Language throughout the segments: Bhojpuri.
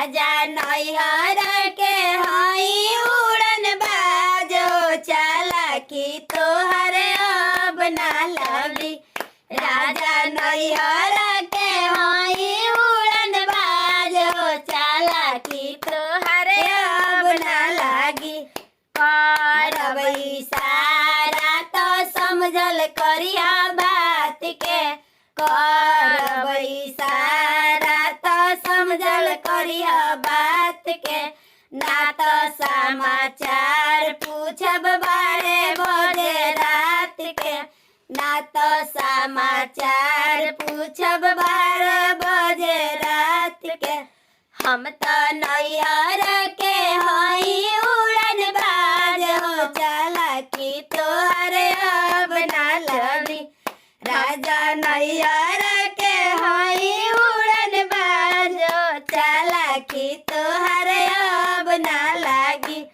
राजा नैहर के हई उड़न बाजो चालाकी तोहर अब ना लगी। राजा नैहर के हई उड़न बाजो चालाकी तोहर अब ना लगी। करब इशारा तो समझल करिया बात के, करब इशारा तो समझल करिया बात के। ना तो समाचार पूछब 12 बजे रात के, ना तो समाचार पूछब 12 बजे रात के। हम तो नैहर के हई उड़न बाजो चालाकी तोहर अब ना लगी। राजा नैहर के हई उड़न बाजो चालाकी तोहर अब ना लगी।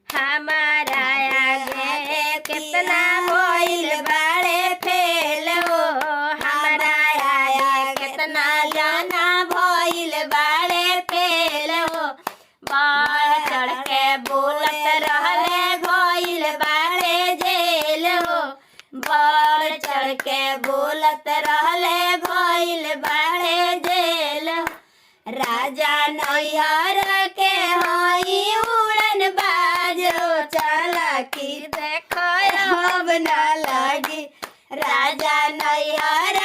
हमारा आगे कितना भइल बाड़े फेल हो, हमारा आगे कितना जाना भइल बाड़े फेल हो। बढ़ चढ़ के बोलत रहले भइल बाड़े जेल हो, बढ़ चढ़ के बोलत रहले भइल बाड़े जेल हो। राजा नैहर के हई उड़न बाजो चालाकी देखो अब ना लगी। राजा नैहर